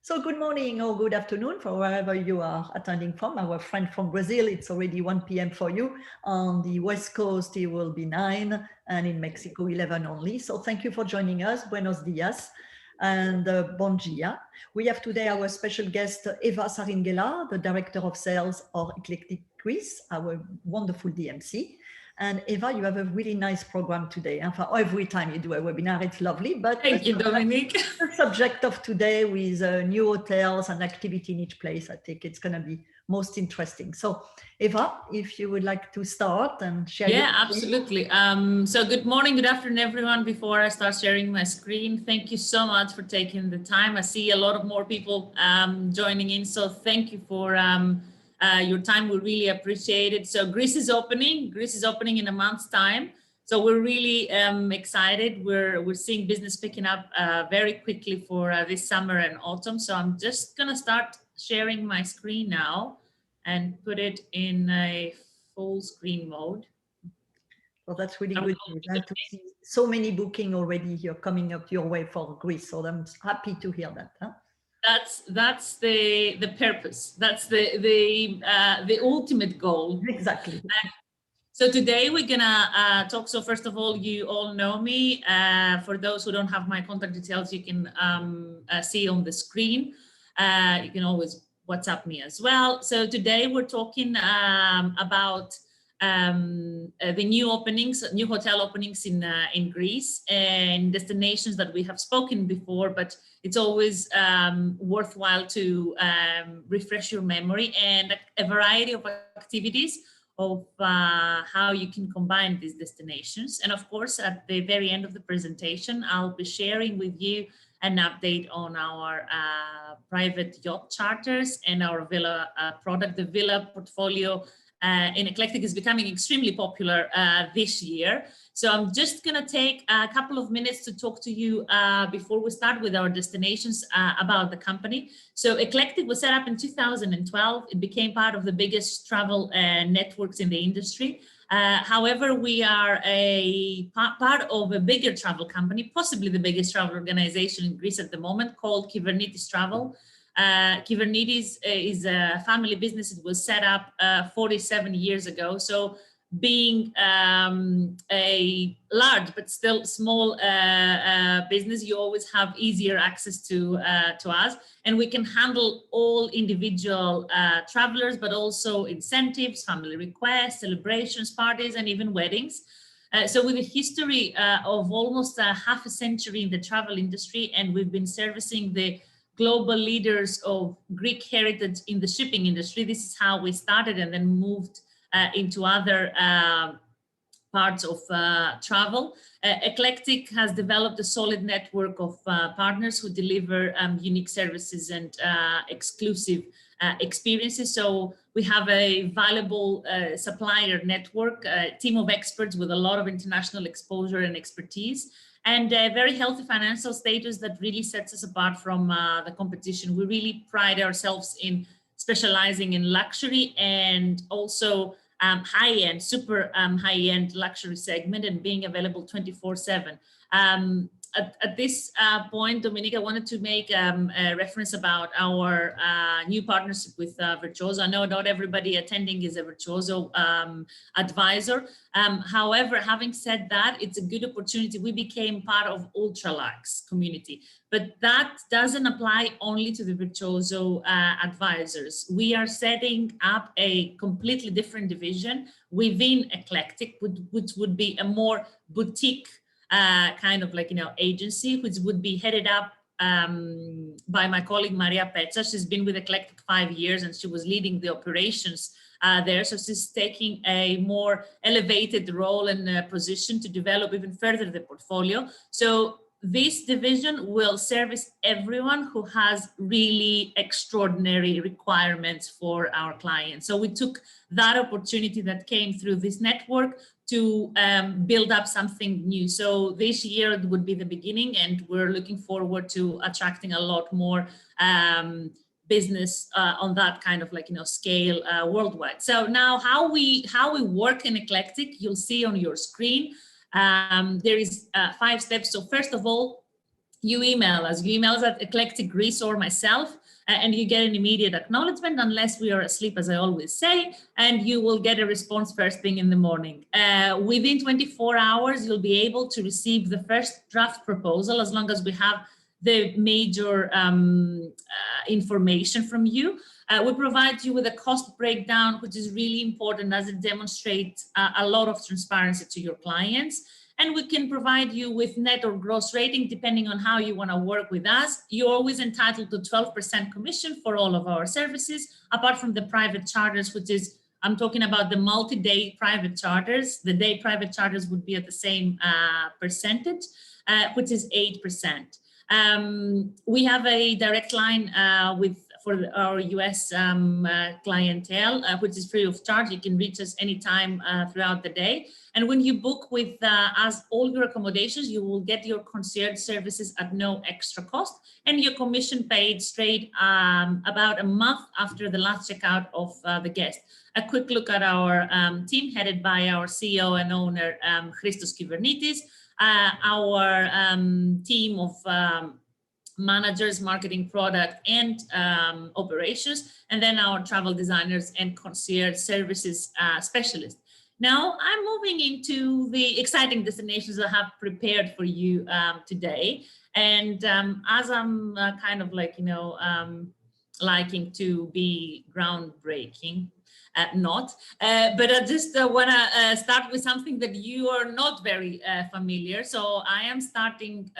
So good morning or good afternoon for wherever you are attending from. Our friend from Brazil, it's already 1 p.m. for you. On the West Coast, it will be 9, and in Mexico, 11 only. So thank you for joining us. Buenos dias and bon dia. We have today our special guest, Eva Saringhela, the Director of Sales of Eclectic Greece, our wonderful DMC. And Eva, you have a really nice program today. And for every time you do a webinar, it's lovely. But thank you, Dominique. The subject of today with new hotels and activity in each place, I think it's going to be most interesting. So Eva, if you would like to start and share. Yeah, absolutely. So good morning, good afternoon, everyone. Before I start sharing my screen, thank you so much for taking the time. I see a lot of more people joining in. So thank you for your time. We really appreciate it. So Greece is opening in a month's time. So we're really excited. We're seeing business picking up very quickly for this summer and autumn. So I'm just gonna start sharing my screen now and put it in a full screen mode. Well, that's really good to see so many booking already here coming up your way for Greece. So I'm happy to hear that. Huh? That's the purpose. That's the ultimate goal. Exactly. So today we're gonna talk. So first of all, you all know me. For those who don't have my contact details, you can see on the screen. You can always WhatsApp me as well. So today we're talking about the new openings, new hotel openings in Greece and destinations that we have spoken before, but it's always worthwhile to refresh your memory and a variety of activities of how you can combine these destinations. And of course, at the very end of the presentation, I'll be sharing with you an update on our private yacht charters and our villa product. The villa portfolio in Eclectic is becoming extremely popular this year. So I'm just gonna take a couple of minutes to talk to you before we start with our destinations about the company. So Eclectic was set up in 2012. It became part of the biggest travel networks in the industry. However, we are a part of a bigger travel company, possibly the biggest travel organization in Greece at the moment, called Kyvernitis Travel. Kyvernitis is a family business. It was set up 47 years ago. So being a large but still small business, you always have easier access to us, and we can handle all individual travelers, but also incentives, family requests, celebrations, parties, and even weddings. So with a history of almost half a century in the travel industry, and we've been servicing the global leaders of Greek heritage in the shipping industry. This is how we started and then moved into other parts of travel. Eclectic has developed a solid network of partners who deliver unique services and exclusive experiences. So we have a valuable supplier network, a team of experts with a lot of international exposure and expertise, and a very healthy financial status that really sets us apart from the competition. We really pride ourselves in specializing in luxury and also high-end, super high-end luxury segment, and being available 24/7. At this point, Dominique, I wanted to make a reference about our new partnership with Virtuoso. I know not everybody attending is a Virtuoso advisor. However, having said that, it's a good opportunity. We became part of Ultralux community, but that doesn't apply only to the Virtuoso advisors. We are setting up a completely different division within Eclectic, which would be a more boutique kind of agency, which would be headed up by my colleague Maria Petsa. She's been with Eclectic 5 years and she was leading the operations there. So she's taking a more elevated role and position to develop even further the portfolio. So this division will service everyone who has really extraordinary requirements for our clients. So we took that opportunity that came through this network to build up something new. So this year would be the beginning, and we're looking forward to attracting a lot more business on that kind of scale worldwide. So now how we work in Eclectic, you'll see on your screen. There is 5 steps. So first of all, you email us. You email us at Eclectic Greece or myself, and you get an immediate acknowledgement, unless we are asleep, as I always say, and you will get a response first thing in the morning. Within 24 hours, you'll be able to receive the first draft proposal, as long as we have the major information from you. We provide you with a cost breakdown, which is really important, as it demonstrates a lot of transparency to your clients. And we can provide you with net or gross rating, depending on how you want to work with us. You're always entitled to 12% commission for all of our services, apart from the private charters, which is, I'm talking about the multi-day private charters. The day private charters would be at the same percentage, which is 8%. We have a direct line for our US clientele, which is free of charge. You can reach us anytime throughout the day. And when you book with us all your accommodations, you will get your concierge services at no extra cost, and your commission paid straight about a month after the last checkout of the guest. A quick look at our team, headed by our CEO and owner, Christos Kyvernitis, our team of managers, marketing, product, and operations, and then our travel designers and concierge services specialists. Now I'm moving into the exciting destinations I have prepared for you today. And as I'm kind of like, liking to be groundbreaking, but I just want to start with something that you are not very familiar. So I am starting,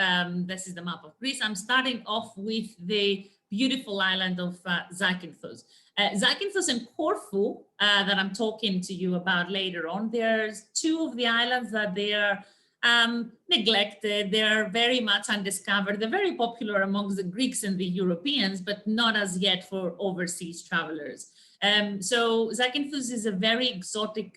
this is the map of Greece. I'm starting off with the beautiful island of Zakynthos. Zakynthos and Corfu that I'm talking to you about later on. There's two of the islands that they are neglected. They're very much undiscovered. They're very popular amongst the Greeks and the Europeans, but not as yet for overseas travelers. So Zakynthos is a very exotic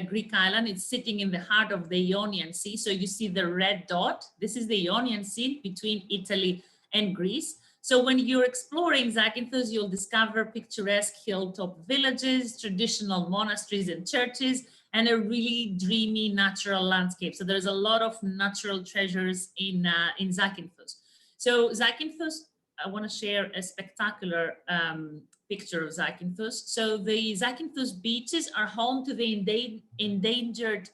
Greek island. It's sitting in the heart of the Ionian Sea. So you see the red dot. This is the Ionian Sea between Italy and Greece. So when you're exploring Zakynthos, you'll discover picturesque hilltop villages, traditional monasteries and churches, and a really dreamy natural landscape. So there's a lot of natural treasures in Zakynthos. So Zakynthos, I want to share a spectacular picture of Zakynthos. So the Zakynthos beaches are home to the endangered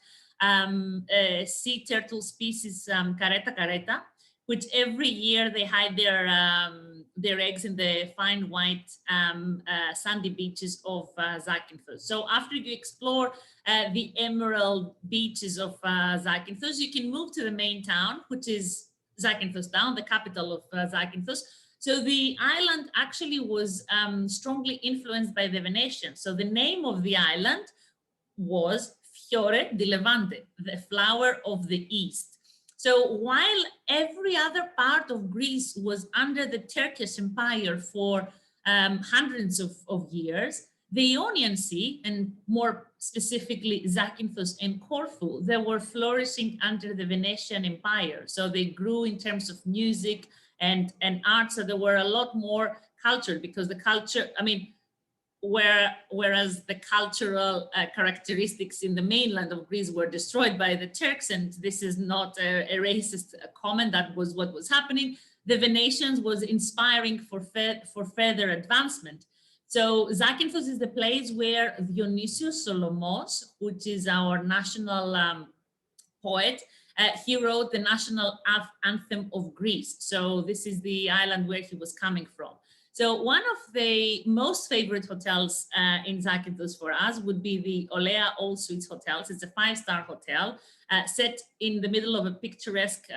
sea turtle species Careta careta, which every year they hide their eggs in the fine white sandy beaches of Zakynthos. So after you explore the emerald beaches of Zakynthos, you can move to the main town, which is Zakynthos town, the capital of Zakynthos. So the island actually was strongly influenced by the Venetians. So the name of the island was Fiore di Levante, the flower of the East. So while every other part of Greece was under the Turkish Empire for hundreds of years, the Ionian Sea, and more specifically Zakynthos and Corfu, they were flourishing under the Venetian Empire. So they grew in terms of music and art. So they were a lot more cultured, because the culture, whereas the cultural characteristics in the mainland of Greece were destroyed by the Turks, and this is not a racist comment, that was what was happening, the Venetians was inspiring for further advancement. So Zakynthos is the place where Dionysios Solomos, which is our national poet, he wrote the national anthem of Greece. So this is the island where he was coming from. So one of the most favorite hotels in Zakynthos for us would be the Olea All Suites Hotels. It's a 5-star hotel set in the middle of a picturesque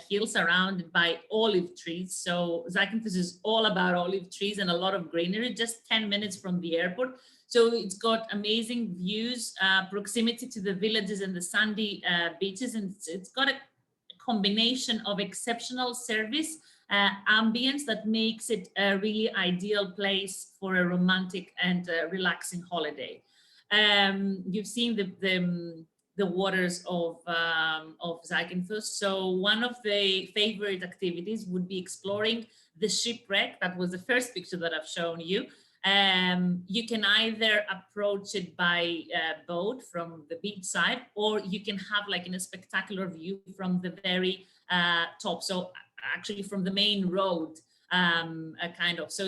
hill surrounded by olive trees. So Zakynthos is all about olive trees and a lot of greenery, just 10 minutes from the airport. So it's got amazing views, proximity to the villages and the sandy beaches, and it's got a combination of exceptional service ambience that makes it a really ideal place for a romantic and relaxing holiday. You've seen the waters of Zakynthos. So one of the favorite activities would be exploring the shipwreck. That was the first picture that I've shown you. You can either approach it by boat from the beach side, or you can have like in a spectacular view from the very top. So actually from the main road, kind of. So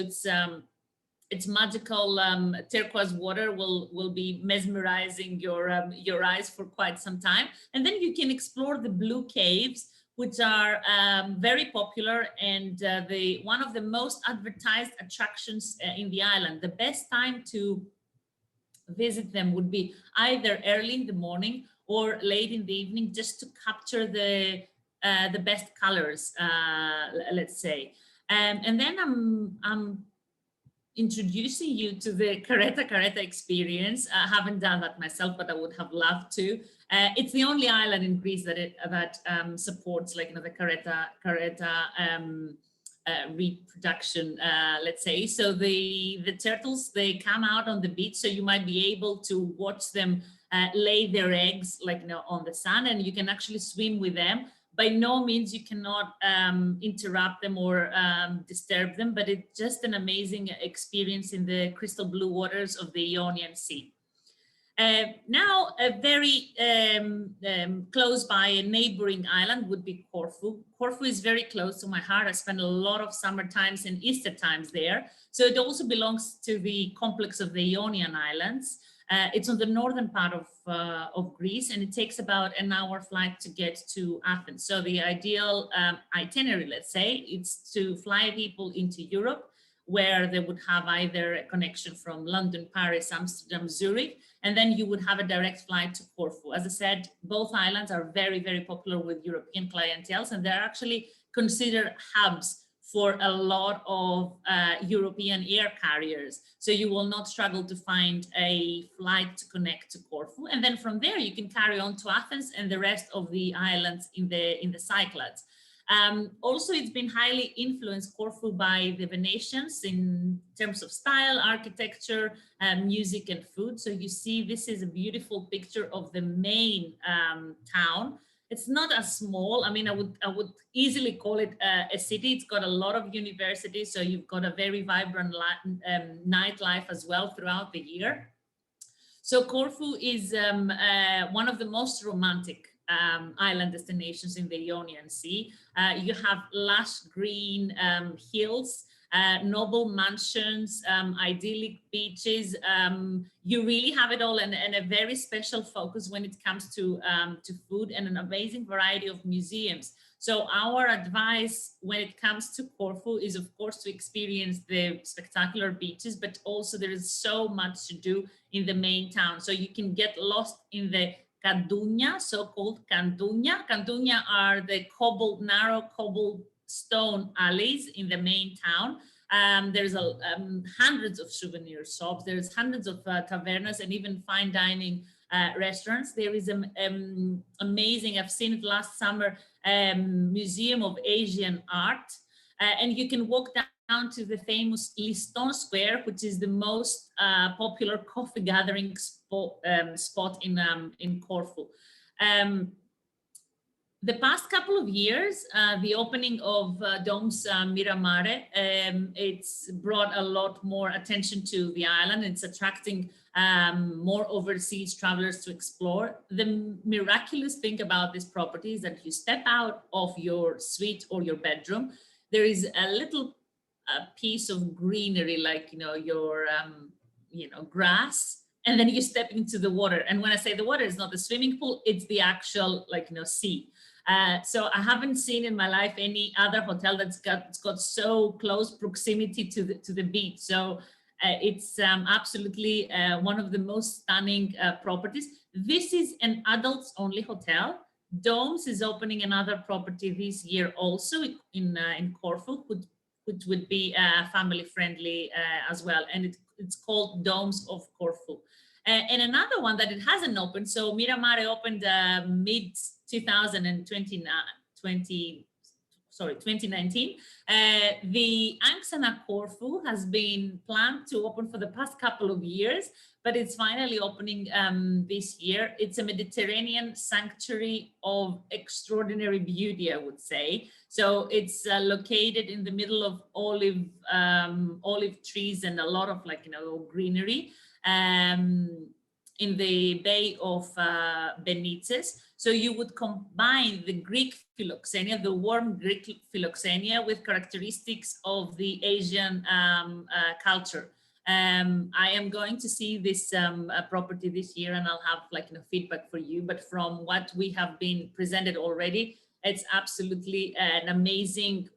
it's magical. Turquoise water will be mesmerizing your eyes for quite some time, and then you can explore the blue caves, which are very popular and the one of the most advertised attractions in the island. The best time to visit them would be either early in the morning or late in the evening, just to capture the best colors, let's say. And then I'm introducing you to the Careta experience. I haven't done that myself, but I would have loved to. It's the only island in Greece that supports, like, the Careta reproduction, let's say. So the turtles, they come out on the beach, so you might be able to watch them lay their eggs, like, on the sand, and you can actually swim with them. By no means you cannot interrupt them or disturb them, but it's just an amazing experience in the crystal blue waters of the Ionian Sea. Now, a very close by, a neighboring island would be Corfu. Corfu is very close to my heart. I spend a lot of summer times and Easter times there. So it also belongs to the complex of the Ionian Islands. It's on the northern part of Greece, and it takes about an hour flight to get to Athens. So the ideal itinerary, let's say, is to fly people into Europe, where they would have either a connection from London, Paris, Amsterdam, Zurich, and then you would have a direct flight to Corfu. As I said, both islands are very, very popular with European clienteles, and they're actually considered hubs for a lot of European air carriers. So you will not struggle to find a flight to connect to Corfu. And then from there, you can carry on to Athens and the rest of the islands in the Cyclades. Also, it's been highly influenced, Corfu, by the Venetians in terms of style, architecture, music, and food. So you see, this is a beautiful picture of the main town. It's not as small. I mean, I would easily call it a city. It's got a lot of universities, so you've got a very vibrant nightlife as well throughout the year. So Corfu is one of the most romantic island destinations in the Ionian Sea. You have lush green hills, noble mansions, idyllic beaches. You really have it all, and a very special focus when it comes to food, and an amazing variety of museums. So our advice when it comes to Corfu is, of course, to experience the spectacular beaches, but also there is so much to do in the main town. So you can get lost in the Candunya, so-called Candunya. Candunya are the narrow cobblestone alleys in the main town. There's hundreds of souvenir shops. There's hundreds of tavernas and even fine dining restaurants. There is an amazing, I've seen it last summer, Museum of Asian Art. And you can walk down to the famous Liston Square, which is the most popular coffee gathering spot in Corfu. The past couple of years, the opening of Dome's Miramare, it's brought a lot more attention to the island. It's attracting more overseas travelers to explore. The miraculous thing about this property is that you step out of your suite or your bedroom, there is a little piece of greenery, like, your, grass, and then you step into the water. And when I say the water, it's not the swimming pool, it's the actual, sea. So I haven't seen in my life any other hotel that's got so close proximity to the beach. So it's absolutely one of the most stunning properties. This is an adults only hotel. Domes is opening another property this year also in Corfu, which would be family friendly as well. And it's called Domes of Corfu. And another one that it hasn't opened, so Miramare opened mid 2019. The Anxana Corfu has been planned to open for the past couple of years, but it's finally opening this year. It's a Mediterranean sanctuary of extraordinary beauty, I would say. So it's located in the middle of olive trees and a lot of greenery. in the Bay of Benices. So you would combine the Greek phylloxenia, the warm Greek phylloxenia, with characteristics of the Asian culture. I am going to see this property this year, and I'll have feedback for you. But from what we have been presented already, it's absolutely an amazing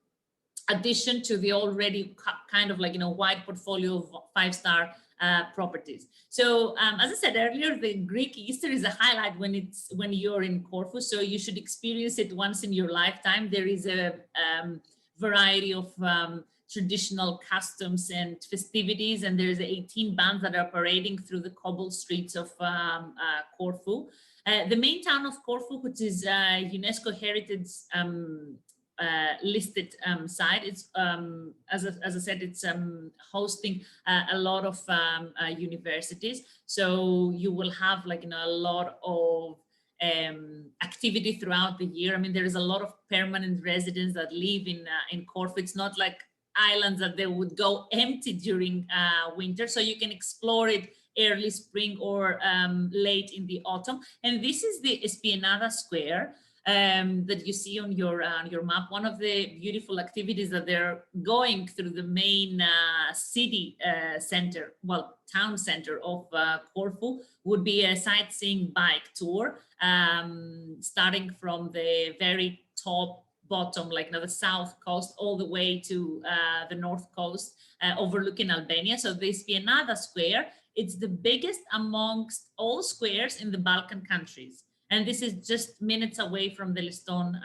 addition to the already kind of wide portfolio of five-star properties. So as I said earlier, the Greek Easter is a highlight when you're in Corfu. So you should experience it once in your lifetime. There is a variety of traditional customs and festivities, and there's 18 bands that are parading through the cobble streets of Corfu. The main town of Corfu, which is UNESCO Heritage listed site. It's as I said, it's hosting a lot of universities. So you will have a lot of activity throughout the year. I mean, there is a lot of permanent residents that live in Corfu. It's not like islands that they would go empty during winter, so you can explore it early spring or late in the autumn. And this is the Esplanada Square that you see on your map. One of the beautiful activities that they're going through the main city center, well, town center of Corfu, would be a sightseeing bike tour, starting from the very top bottom, the south coast, all the way to the north coast, overlooking Albania. So the Esplanada Square, it's the biggest amongst all squares in the Balkan countries. And this is just minutes away from the Liston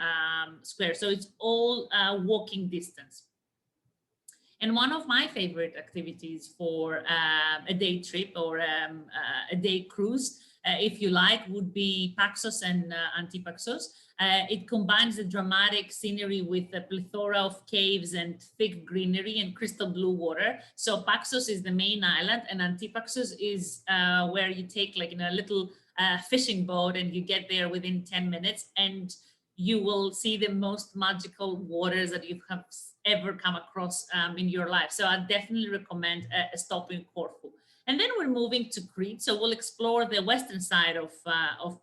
Square. So it's all walking distance. And one of my favorite activities for a day trip or a day cruise, if you like, would be Paxos and Antipaxos. It combines the dramatic scenery with a plethora of caves and thick greenery and crystal blue water. So Paxos is the main island, and Antipaxos is where you take a little fishing boat, and you get there within 10 minutes, and you will see the most magical waters that you have ever come across in your life. So I definitely recommend a stop in Corfu. And then we're moving to Crete. So we'll explore the western side of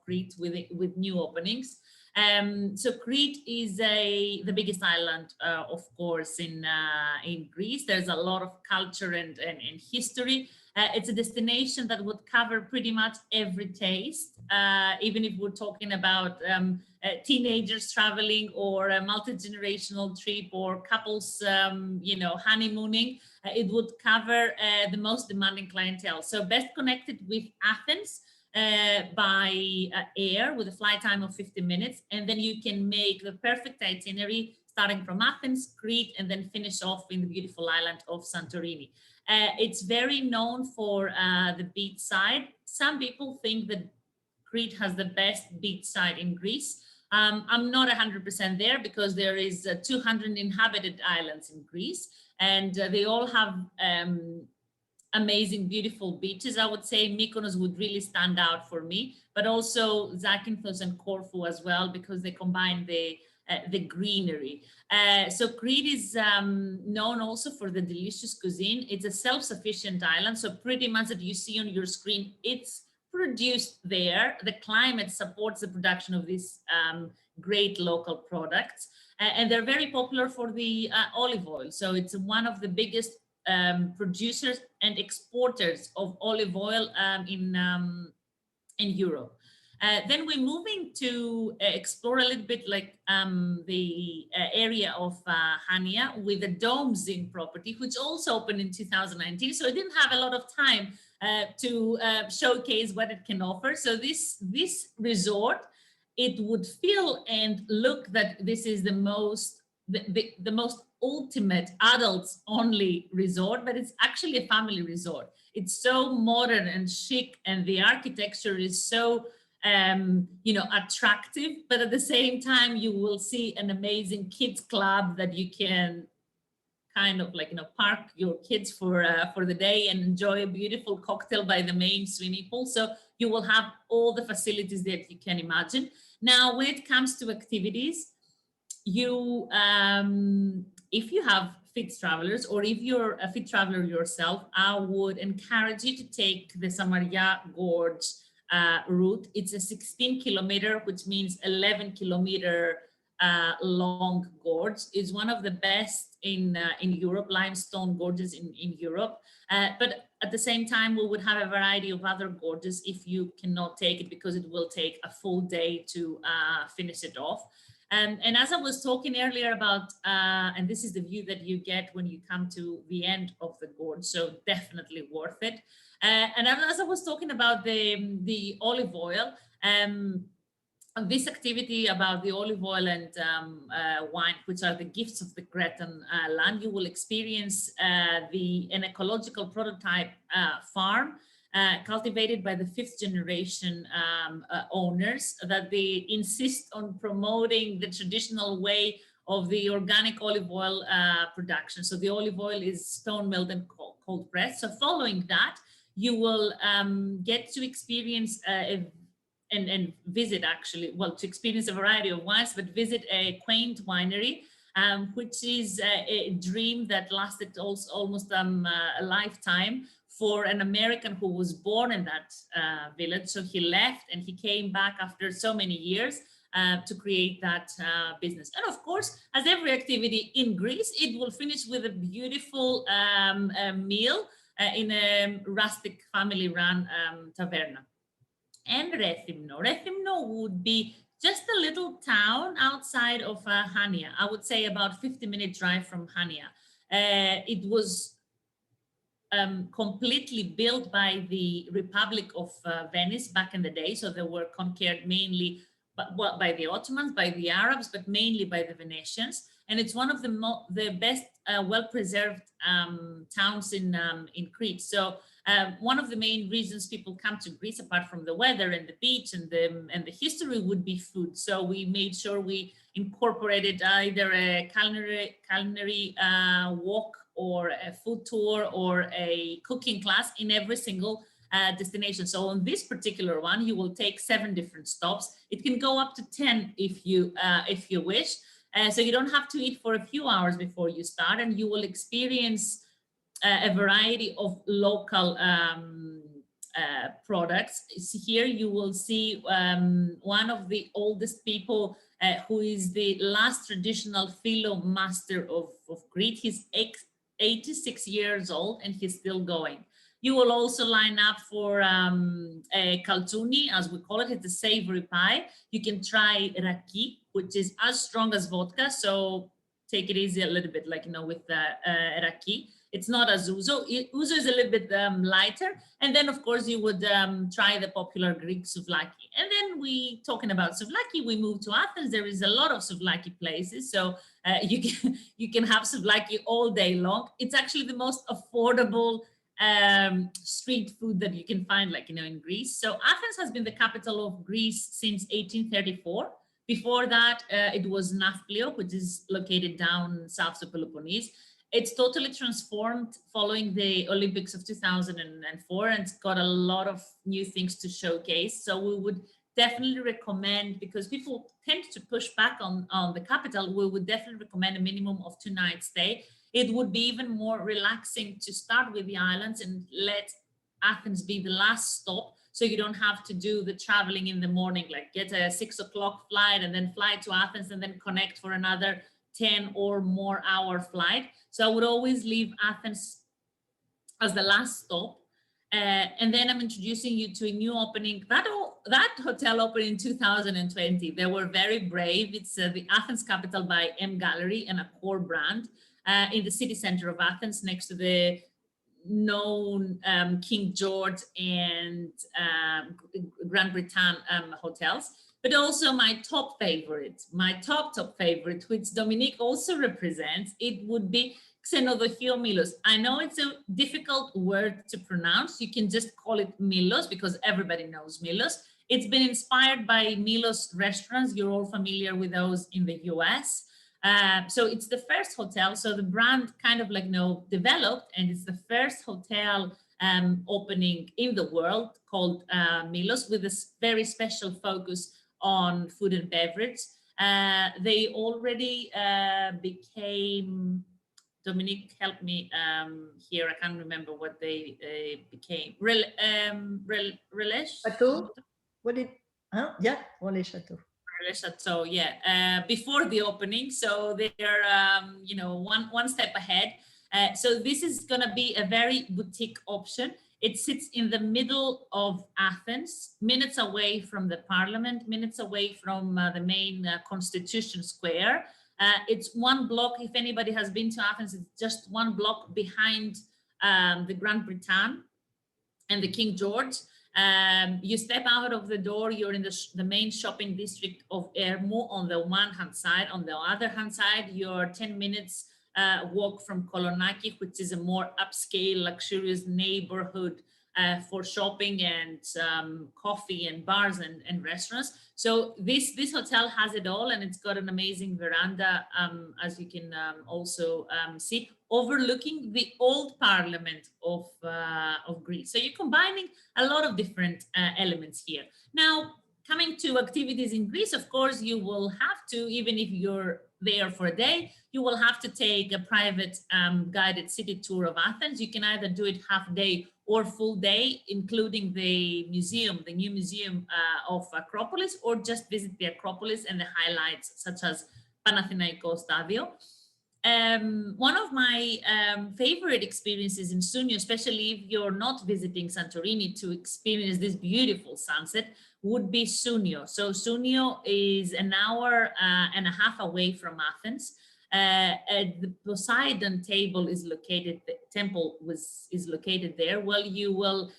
Crete with new openings. So Crete is the biggest island, of course, in Greece. There's a lot of culture and history. It's a destination that would cover pretty much every taste, even if we're talking about teenagers traveling, or a multi-generational trip, or couples, honeymooning. It would cover the most demanding clientele. So best connected with Athens by air, with a flight time of 50 minutes. And then you can make the perfect itinerary starting from Athens, Crete, and then finish off in the beautiful island of Santorini. It's very known for the beach side. Some people think that Crete has the best beach side in Greece. I'm not 100% there, because there is 200 inhabited islands in Greece, and they all have amazing, beautiful beaches. I would say Mykonos would really stand out for me, but also Zakynthos and Corfu as well, because they combine the greenery. So Crete is known also for the delicious cuisine. It's a self-sufficient island, so pretty much that you see on your screen, it's produced there. The climate supports the production of these great local products, and they're very popular for the olive oil. So it's one of the biggest producers and exporters of olive oil in Europe. Then we're moving to explore a little bit the area of Hania, with the Dome Zin property, which also opened in 2019. So I didn't have a lot of time to showcase what it can offer. So this resort, it would feel and look that this is the most ultimate adults only resort, but it's actually a family resort. It's so modern and chic, and the architecture is so attractive, but at the same time you will see an amazing kids club that you can kind of park your kids for the day and enjoy a beautiful cocktail by the main swimming pool. So you will have all the facilities that you can imagine. Now, when it comes to activities, you if you have fit travelers, or if you're a fit traveler yourself, I would encourage you to take the Samaria Gorge route. It's a 16 kilometer, which means 11 kilometer long gorge. It's one of the best in Europe, limestone gorges in Europe. But at the same time, we would have a variety of other gorges if you cannot take it, because it will take a full day to finish it off. And as I was talking earlier about, and this is the view that you get when you come to the end of the gorge, so definitely worth it. And as I was talking about the olive oil, this activity about the olive oil and wine, which are the gifts of the Cretan land, you will experience an ecological prototype farm cultivated by the fifth generation owners, that they insist on promoting the traditional way of the organic olive oil production. So the olive oil is stone milled and cold pressed. So following that, you will get to experience and visit, actually, well, to experience a variety of wines, but visit a quaint winery, which is a dream that lasted also almost a lifetime for an American who was born in that village. So he left and he came back after so many years to create that business. And of course, as every activity in Greece, it will finish with a beautiful meal in a rustic family-run taverna. And Rethymno would be just a little town outside of Hania. I would say about 50-minute drive from Hania. It was completely built by the Republic of Venice back in the day. So they were conquered mainly by the Ottomans, by the Arabs, but mainly by the Venetians. And it's one of the best well-preserved towns in Crete. So one of the main reasons people come to Greece, apart from the weather and the beach and the history, would be food. So we made sure we incorporated either a culinary walk or a food tour or a cooking class in every single destination. So on this particular one, you will take 7 different stops. It can go up to 10 if you wish. So you don't have to eat for a few hours before you start, and you will experience a variety of local products. Here you will see one of the oldest people who is the last traditional phyllo master of Crete. He's 86 years old and he's still going. You will also line up for a kaltouni, as we call it. It's a savory pie. You can try raki, which is as strong as vodka. So take it easy a little bit, like, with raki. It's not as ouzo. Ouzo is a little bit lighter. And then, of course, you would try the popular Greek souvlaki. And then talking about souvlaki, we move to Athens. There is a lot of souvlaki places. So you can have souvlaki all day long. It's actually the most affordable street food that you can find, in Greece. So Athens has been the capital of Greece since 1834. Before that, it was Nafplio, which is located down south of Peloponnese. It's totally transformed following the Olympics of 2004, and it's got a lot of new things to showcase. So we would definitely recommend, because people tend to push back on the capital, we would definitely recommend a minimum of 2 nights stay. It would be even more relaxing to start with the islands and let Athens be the last stop, so you don't have to do the traveling in the morning, like get a 6 o'clock flight and then fly to Athens and then connect for another 10 or more hour flight. So I would always leave Athens as the last stop. And then I'm introducing you to a new opening. That hotel opened in 2020. They were very brave. It's the Athens Capital by M Gallery, and a core brand in the city center of Athens, next to the known King George and Grand Britannia hotels. But also my top favorite, which Dominique also represents, it would be Xenodochio Milos. I know it's a difficult word to pronounce. You can just call it Milos because everybody knows Milos. It's been inspired by Milos restaurants. You're all familiar with those in the US. So it's the first hotel. So the brand kind of developed, and it's the first hotel opening in the world called Milos, with a very special focus on food and beverage. They already became Dominique, help me here. I can't remember what they became. Relish? Chateau? What did, huh? Yeah, Relais Chateau. So yeah, before the opening, so they're one step ahead. So this is gonna be a very boutique option. It sits in the middle of Athens, minutes away from the parliament, minutes away from the main Constitution Square. It's one block. If anybody has been to Athens, it's just one block behind the Grand Britannia and the King George. You step out of the door, you're in the main shopping district of Ermou on the one hand side. On the other hand side, you're 10 minutes walk from Kolonaki, which is a more upscale, luxurious neighborhood for shopping and coffee and bars and restaurants. So this hotel has it all, and it's got an amazing veranda, as you can also see, overlooking the old parliament of Greece. So you're combining a lot of different elements here. Now, coming to activities in Greece, of course, you will have to, even if you're there for a day, you will have to take a private guided city tour of Athens. You can either do it half day or full day, including the museum, the new museum of Acropolis, or just visit the Acropolis and the highlights such as Panathinaikos Stadio. One of my favorite experiences in Sunio, especially if you're not visiting Santorini to experience this beautiful sunset, would be Sunio. So Sunio is an hour and a half away from Athens. The Poseidon table is located, the temple is located there. Well, you will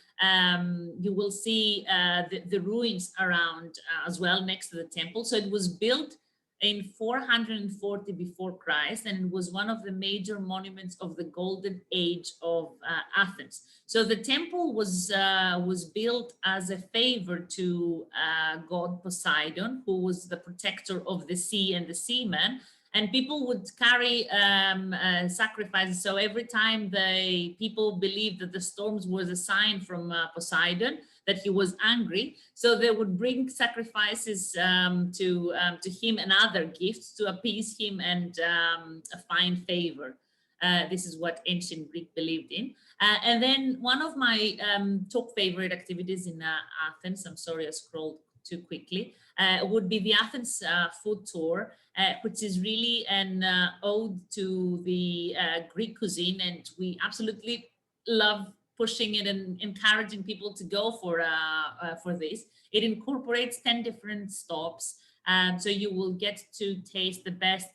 see the ruins around as well next to the temple. So it was built in 440 before Christ, and it was one of the major monuments of the golden age of Athens. So the temple was built as a favor to god Poseidon, who was the protector of the sea and the seamen. And people would carry sacrifices. So every time the people believed that the storms was a sign from Poseidon, that he was angry, so they would bring sacrifices to him and other gifts to appease him and find favor. This is what ancient Greek believed in. And then one of my top favorite activities in Athens, I'm sorry I scrolled too quickly, would be the Athens food tour, which is really an ode to the Greek cuisine, and we absolutely love pushing it and encouraging people to go for this. It incorporates 10 different stops, so you will get to taste the best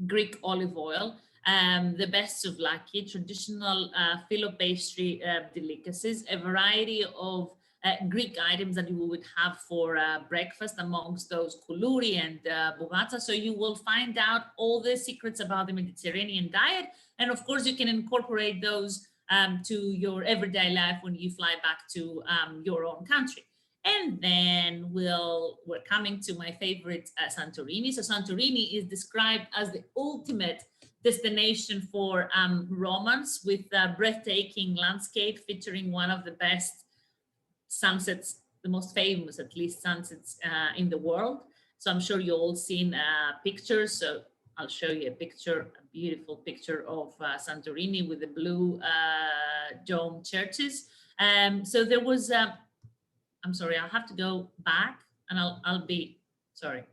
Greek olive oil, the best souvlaki, traditional phyllo pastry delicacies, a variety of Greek items that you would have for breakfast, amongst those koulouri and bougatsa. So you will find out all the secrets about the Mediterranean diet, and of course you can incorporate those to your everyday life when you fly back to your own country. And then we're coming to my favorite, Santorini. So Santorini is described as the ultimate destination for romance, with a breathtaking landscape featuring one of the best sunsets, the most famous, at least, sunsets in the world. So I'm sure you all seen pictures. So I'll show you a picture, a beautiful picture of Santorini with the blue dome churches. So there was, I'm sorry, I'll have to go back and I'll be, sorry.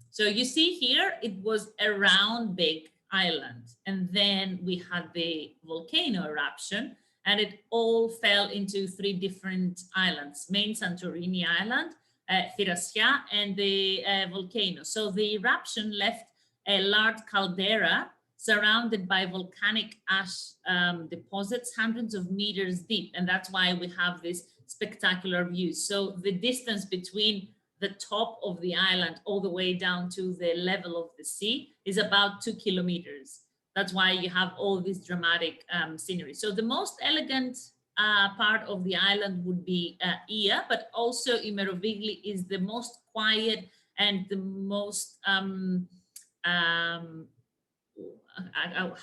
So you see here, it was a round big island. And then we had the volcano eruption, and it all fell into 3 different islands: main Santorini Island, Thirassia, and the volcano. So the eruption left a large caldera surrounded by volcanic ash deposits hundreds of meters deep. And that's why we have this spectacular view. So the distance between the top of the island all the way down to the level of the sea is about 2 kilometers. That's why you have all this dramatic scenery. So the most elegant part of the island would be Ia, but also Imerovigli is the most quiet and the most,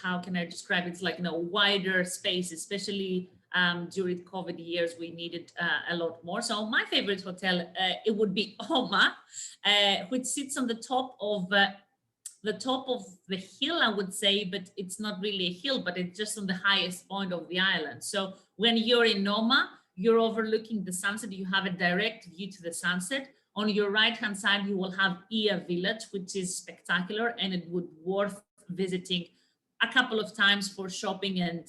how can I describe it? It's like, wider space, especially during COVID years, we needed a lot more. So my favorite hotel, it would be Oma, which sits on the top of the top of the hill, I would say, but it's not really a hill, but it's just on the highest point of the island. So when you're in Noma, you're overlooking the sunset. You have a direct view to the sunset. On your right-hand side, you will have Ia Village, which is spectacular, and it would worth visiting a couple of times for shopping and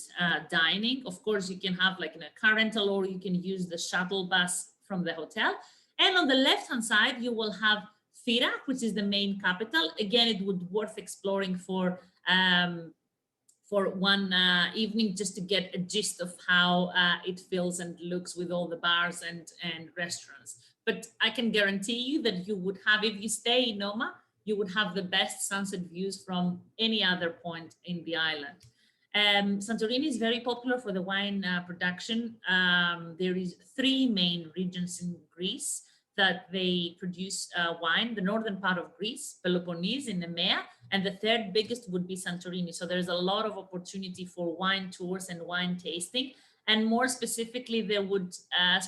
dining. Of course, you can have like a car rental, or you can use the shuttle bus from the hotel. And on the left-hand side, you will have Fira, which is the main capital. Again, it would worth exploring for one evening, just to get a gist of how it feels and looks with all the bars and restaurants. But I can guarantee you that you would have, if you stay in Noma, you would have the best sunset views from any other point in the island. Santorini is very popular for the wine production. There is 3 main regions in Greece that they produce wine: the northern part of Greece, Peloponnese in Nemea, and the 3rd biggest would be Santorini. So there's a lot of opportunity for wine tours and wine tasting. And more specifically, they would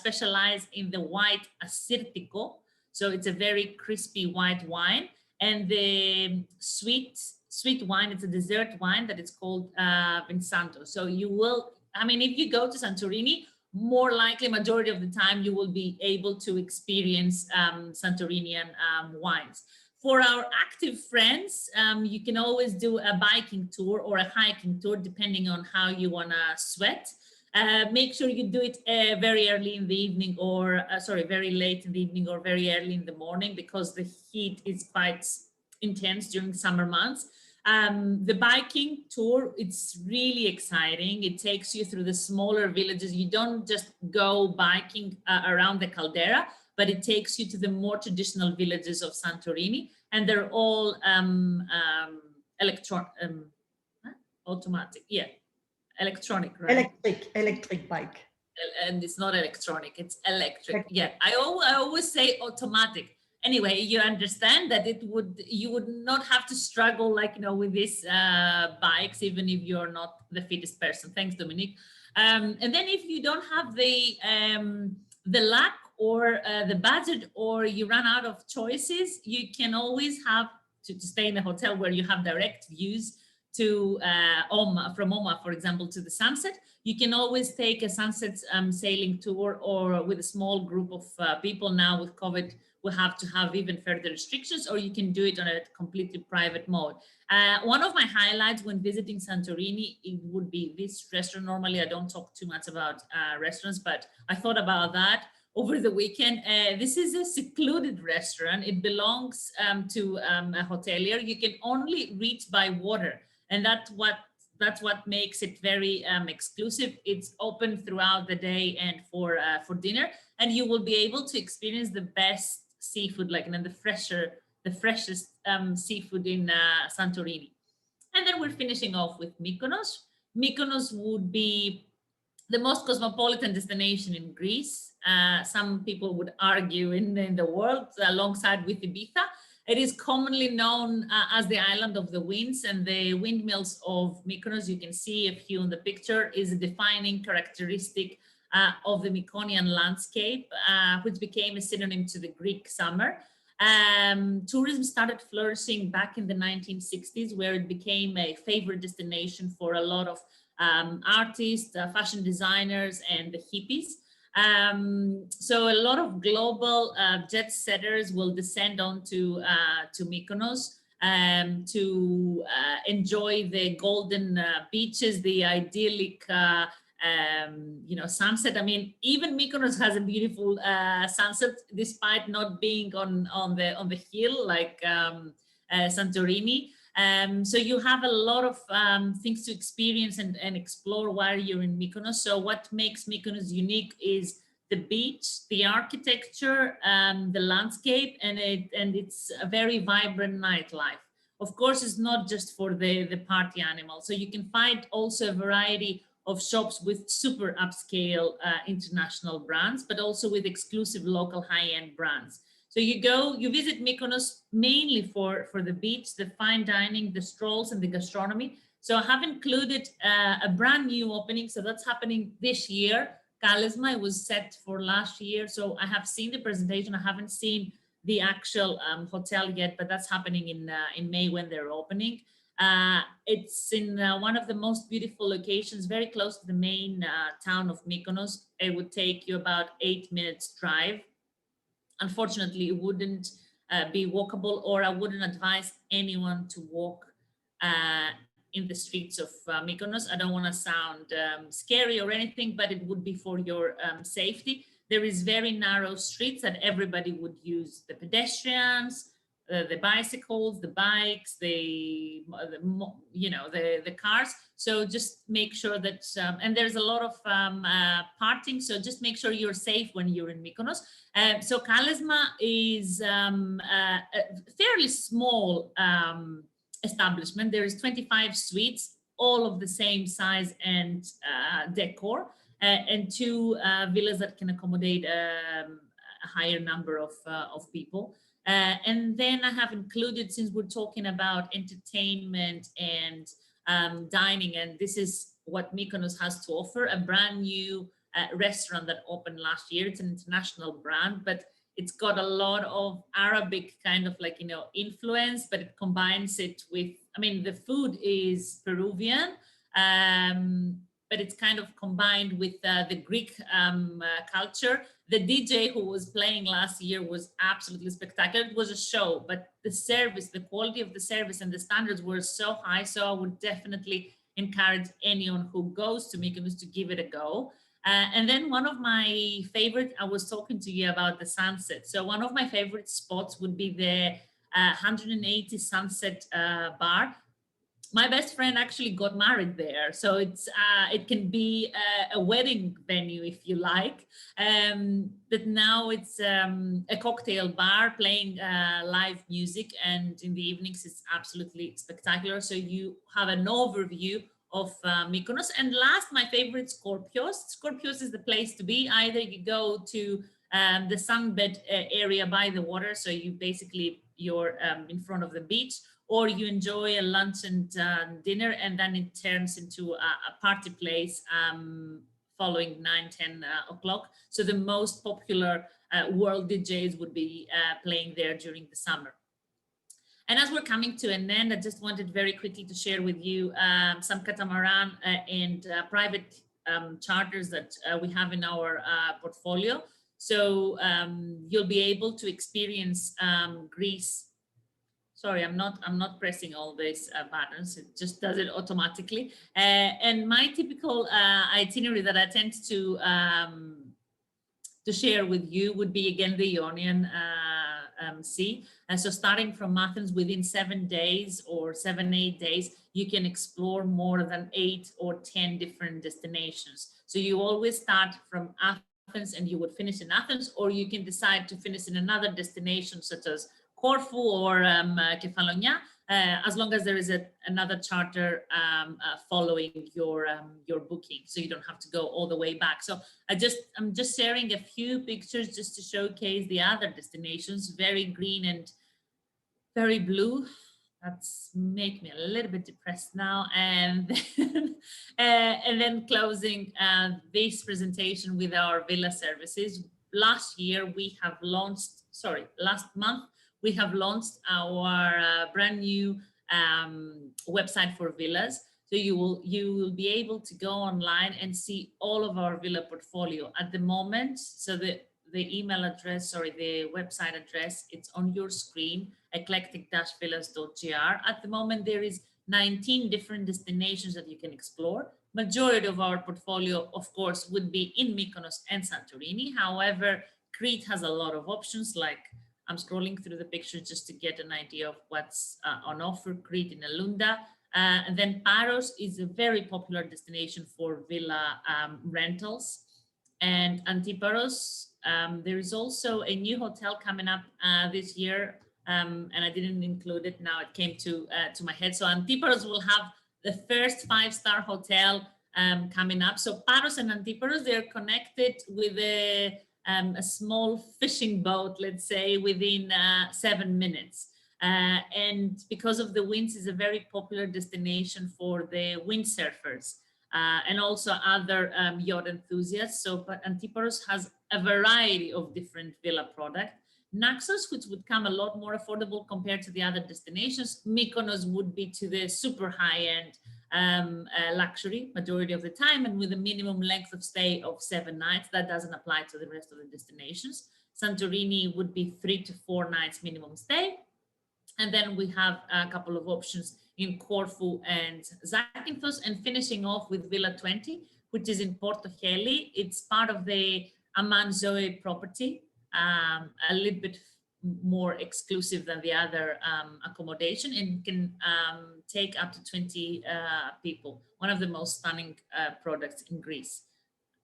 specialize in the white Assyrtiko. So it's a very crispy white wine. And the sweet wine, it's a dessert wine that is called Vinsanto. So you will, I mean, if you go to Santorini, more likely majority of the time you will be able to experience Santorinian wines. For our active friends, you can always do a biking tour or a hiking tour, depending on how you want to sweat. Make sure you do it very early in the evening, or very late in the evening or very early in the morning, because the heat is quite intense during summer months. The biking tour, it's really exciting. It takes you through the smaller villages. You don't just go biking around the caldera, but it takes you to the more traditional villages of Santorini, and they're all automatic. Yeah. Electronic, right? Electric bike. And it's not electronic, it's electric. Yeah, I always say automatic. Anyway, you understand that you would not have to struggle with these bikes, even if you're not the fittest person. Thanks, Dominique. And then if you don't have the luck or the budget, or you run out of choices, you can always have to stay in a hotel where you have direct views to from Oma, for example, to the sunset. You can always take a sunset sailing tour, or with a small group of people. Now with COVID, we have to have even further restrictions, or you can do it on a completely private mode. One of my highlights when visiting Santorini, it would be this restaurant. Normally, I don't talk too much about restaurants, but I thought about that over the weekend. This is a secluded restaurant. It belongs to a hotelier. You can only reach by water. And that's what makes it very exclusive. It's open throughout the day and for dinner, and you will be able to experience the best seafood, the freshest seafood in Santorini. And then we're finishing off with Mykonos. Mykonos would be the most cosmopolitan destination in Greece. Some people would argue in the world, alongside with Ibiza. It is commonly known as the island of the winds, and the windmills of Mykonos, you can see a few in the picture, is a defining characteristic of the Mykonoan landscape, which became a synonym to the Greek summer. Tourism started flourishing back in the 1960s, where it became a favorite destination for a lot of artists, fashion designers, and the hippies. So a lot of global jet setters will descend onto to Mykonos to enjoy the golden beaches, the idyllic sunset. I mean, even Mykonos has a beautiful sunset, despite not being on the hill like Santorini. So you have a lot of things to experience and explore while you're in Mykonos. So what makes Mykonos unique is the beach, the architecture, the landscape, and it's a very vibrant nightlife. Of course, it's not just for the party animals. So you can find also a variety of shops with super upscale international brands, but also with exclusive local high-end brands. So you visit Mykonos mainly for the beach, the fine dining, the strolls, and the gastronomy. So I have included a brand new opening. So that's happening this year. Kalesma, it was set for last year. So I have seen the presentation. I haven't seen the actual hotel yet, but that's happening in May when they're opening. It's in one of the most beautiful locations, very close to the main town of Mykonos. It would take you about 8 minutes drive. Unfortunately, it wouldn't be walkable, or I wouldn't advise anyone to walk in the streets of Mykonos. I don't want to sound scary or anything, but it would be for your safety. There is very narrow streets that everybody would use, the pedestrians, the bicycles, the bikes, the cars. So just make sure that, and there's a lot of parking. So just make sure you're safe when you're in Mykonos. So Kalesma is a fairly small establishment. There is 25 suites, all of the same size and decor, and two villas that can accommodate a higher number of people. And then I have included, since we're talking about entertainment and dining, and this is what Mykonos has to offer, a brand new restaurant that opened last year. It's an international brand, but it's got a lot of Arabic kind of influence, but it combines it with, I mean, the food is Peruvian, but it's kind of combined with the Greek culture. The DJ who was playing last year was absolutely spectacular. It was a show, but the service, the quality of the service and the standards were so high. So I would definitely encourage anyone who goes to Mykonos to give it a go. And then one of my favorite, I was talking to you about the sunset. So one of my favorite spots would be the 180 Sunset Bar. My best friend actually got married there, so it can be a wedding venue if you like. But now it's a cocktail bar playing live music, and in the evenings it's absolutely spectacular. So you have an overview of Mykonos. And last, my favorite, Scorpios. Scorpios is the place to be. Either you go to the sunbed area by the water, so you're in front of the beach, or you enjoy a lunch and dinner, and then it turns into a party place following 9-10 o'clock. So the most popular world DJs would be playing there during the summer. And as we're coming to an end, I just wanted very quickly to share with you some catamaran and private charters that we have in our portfolio. So you'll be able to experience Greece. Sorry, I'm not pressing all these buttons. It just does it automatically. And my typical itinerary that I tend to share with you would be, again, the Ionian Sea. And so starting from Athens, within 7 days or 7-8 days, you can explore more than 8 or 10 different destinations. So you always start from Athens and you would finish in Athens, or you can decide to finish in another destination such as Corfu or Kefalonia, as long as there is another charter following your booking, so you don't have to go all the way back. So I'm just sharing a few pictures just to showcase the other destinations. Very green and very blue. That's make me a little bit depressed now. And then, and then closing this presentation with our villa services. Last month, we have launched our brand new website for villas. So you will be able to go online and see all of our villa portfolio at the moment. So the email address, sorry, the website address, it's on your screen, eclectic-villas.gr. At the moment, there is 19 different destinations that you can explore. Majority of our portfolio, of course, would be in Mykonos and Santorini. However, Crete has a lot of options. Like, I'm scrolling through the pictures just to get an idea of what's on offer. Crete in Alunda. And then Paros is a very popular destination for villa rentals. And Antiparos, there is also a new hotel coming up this year, and I didn't include it. Now it came to my head. So Antiparos will have the first 5-star hotel coming up. So Paros and Antiparos, they're connected with a small fishing boat, let's say, within 7 minutes. And because of the winds, is a very popular destination for the windsurfers. And also other yacht enthusiasts. So Antiparos has a variety of different villa products. Naxos, which would come a lot more affordable compared to the other destinations. Mykonos would be to the super high-end luxury majority of the time, and with a minimum length of stay of 7 nights. That doesn't apply to the rest of the destinations. Santorini would be 3 to 4 nights minimum stay. And then we have a couple of options in Corfu and Zakynthos, and finishing off with Villa 20, which is in Porto Heli. It's part of the Aman Zoe property, a little bit more exclusive than the other accommodation, and can take up to 20 people. One of the most stunning products in Greece.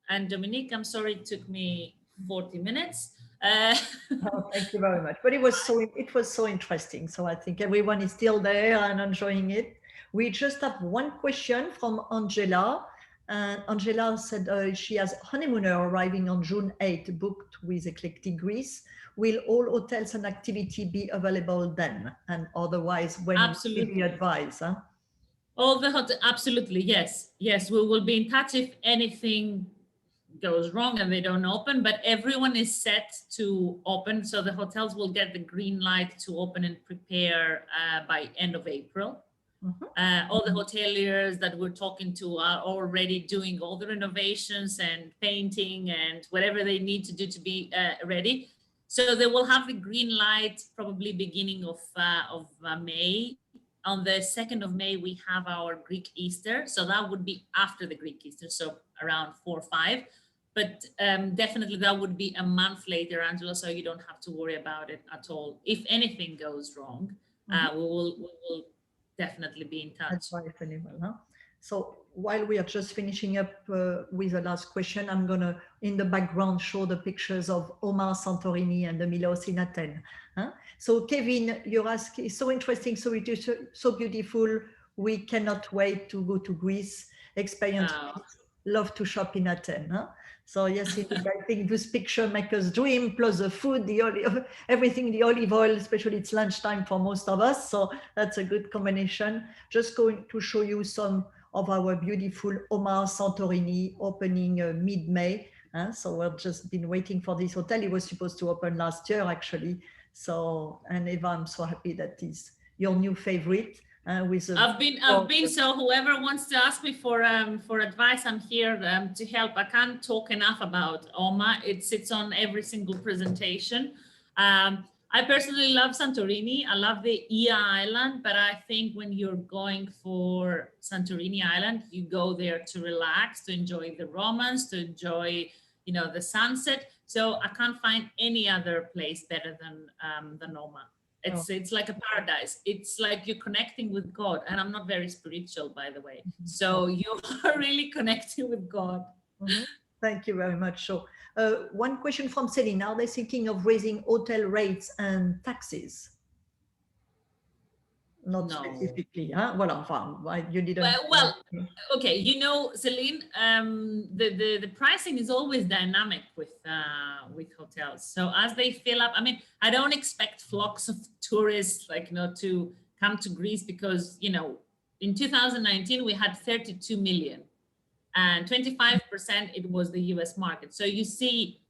And Dominique, I'm sorry it took me 40 minutes. Oh, thank you very much. But it was so interesting. So I think everyone is still there and enjoying it. We just have one question from Angela. And Angela said she has honeymooner arriving on June 8th, booked with Eclectic Greece. Will all hotels and activity be available then? And otherwise, when Absolutely. will you advise? Huh? All the hotels, absolutely, yes. Yes, we will be in touch if anything goes wrong and they don't open, but everyone is set to open. So the hotels will get the green light to open and prepare by end of April. All the hoteliers that we're talking to are already doing all the renovations and painting and whatever they need to do to be ready. So they will have the green light probably beginning of May. On the 2nd of May, we have our Greek Easter. So that would be after the Greek Easter, so around 4 or 5. But definitely that would be a month later, Angela, so you don't have to worry about it at all. If anything goes wrong, we will definitely be in touch. Advice anyone, huh? So while we are just finishing up with the last question, I'm going to, in the background, show the pictures of Omar Santorini and the Milos in Athens. Huh? So Kevin, you're asking, so interesting, so it is so beautiful. We cannot wait to go to Greece, experience Greece, love to shop in Athens. Huh? So yes, I think this picture makes us dream, plus the food, the olive, everything, the olive oil, especially it's lunchtime for most of us. So that's a good combination. Just going to show you some of our beautiful Omar Santorini opening mid-May. So we've just been waiting for this hotel. It was supposed to open last year, actually. So, and Eva, I'm so happy that is your new favorite. With I've been so whoever wants to ask me for advice, I'm here to help. I can't talk enough about Oma. It sits on every single presentation. I personally love Santorini. I love the Ia Island, but I think when you're going for Santorini Island, you go there to relax, to enjoy the romance, to enjoy, the sunset. So I can't find any other place better than Oma. It's like a paradise. It's like you're connecting with God, and I'm not very spiritual, by the way. So you are really connecting with God. Thank you very much. So one question from Celine. Are they thinking of raising hotel rates and taxes? Not No. specifically, huh? Well, you didn't. Well, okay. Celine, the pricing is always dynamic with hotels. So as they fill up, I don't expect flocks of tourists to come to Greece because in 2019 we had 32 million, and 25% it was the US market. So you see,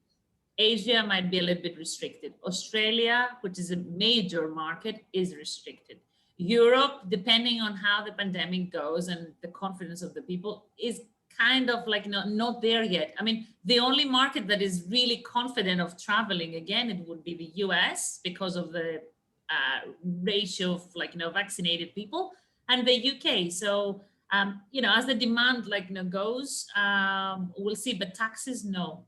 Asia might be a little bit restricted. Australia, which is a major market, is restricted. Europe, depending on how the pandemic goes and the confidence of the people, is kind of not there yet. The only market that is really confident of traveling again, it would be the US because of the ratio of vaccinated people, and the UK. So as the demand goes, we'll see. But taxes, no.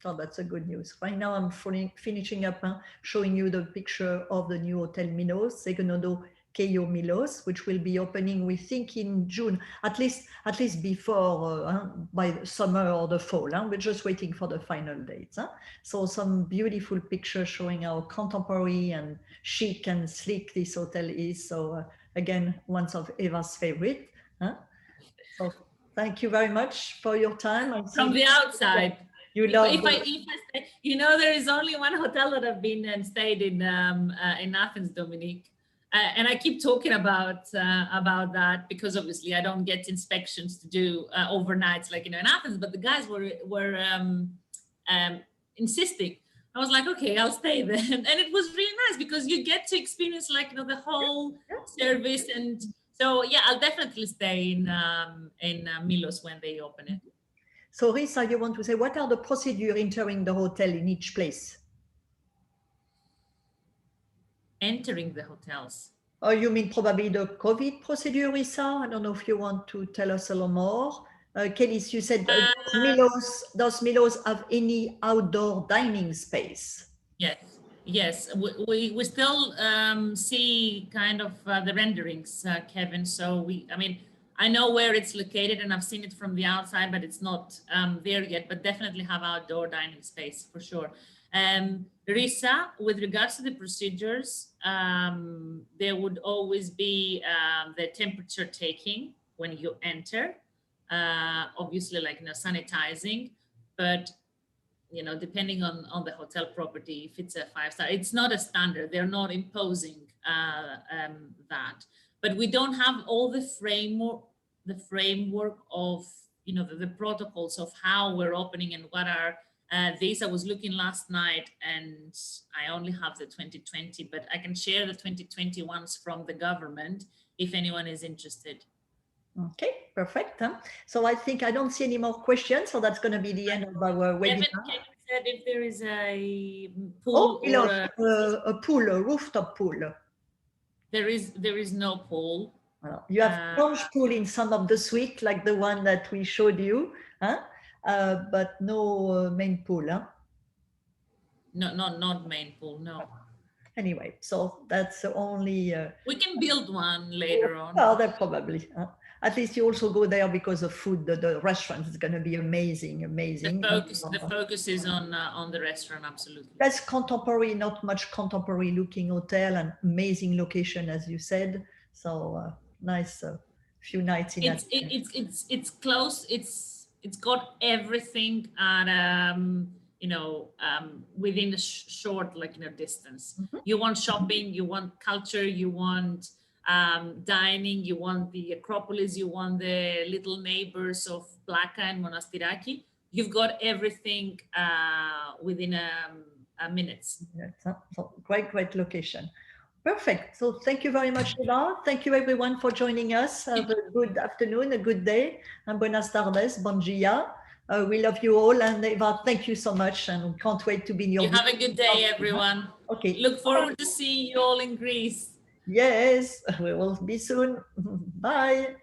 Oh, that's a good news. Right now, I'm finishing up showing you the picture of the new Hotel Milos, Segunodo Keio Milos, which will be opening, we think, in June, at least before by the summer or the fall. We're just waiting for the final dates. So some beautiful pictures showing how contemporary and chic and sleek this hotel is. So again, one of Eva's favorite. So thank you very much for your time. From the outside. You love if I stay, there is only one hotel that I've been and stayed in Athens, Dominique, and I keep talking about that because obviously I don't get inspections to do overnights in Athens, but the guys were insisting. I was like, okay, I'll stay then. And it was really nice because you get to experience like, you know, the whole service. And so, yeah, I'll definitely stay in Milos when they open it. So Risa, you want to say, what are the procedures entering the hotel in each place? Entering the hotels. Oh, you mean probably the COVID procedure, Risa? I don't know if you want to tell us a little more. Kelly, you said, does Milos have any outdoor dining space? Yes, yes. We still see kind of the renderings, Kevin. So I mean, I know where it's located and I've seen it from the outside, but it's not there yet. But definitely have outdoor dining space for sure. Risa, with regards to the procedures, there would always be the temperature taking when you enter. Obviously, like, you know, sanitizing, but you know, depending on the hotel property, if it's a 5-star, it's not a standard. They're not imposing that, but we don't have all the framework of, you know, the protocols of how we're opening and what are these. I was looking last night and I only have the 2020, but I can share the 2020 ones from the government if anyone is interested. Okay, perfect. So I think I don't see any more questions. So that's going to be the end of our webinar. Kevin said if there is a pool or a pool, a rooftop pool. There is no pool. You have sponge pool in some of the suite, like the one that we showed you, huh? But no main pool. Huh? No, not main pool, no. Anyway, so that's only... we can build one later on. Well, that probably. At least you also go there because of food. The restaurant is going to be amazing, amazing. The focus is on the restaurant, absolutely. That's contemporary, not much contemporary looking hotel, and amazing location, as you said. So nice few nights in. It's close. It's got everything at you know, within a short, like, you know, distance. Mm-hmm. You want shopping, you want culture, you want dining, you want the Acropolis, you want the little neighbors of Plaka and Monastiraki. You've got everything within a minutes. So great location. Perfect. So thank you very much, Eva. Thank you everyone for joining us. Have a good afternoon, a good day, and buenas tardes, bon dia. We love you all, and Eva, thank you so much, and we can't wait to be in your. You have a good day, everyone. Okay. Look forward to seeing you all in Greece. Yes, we will be soon. Bye.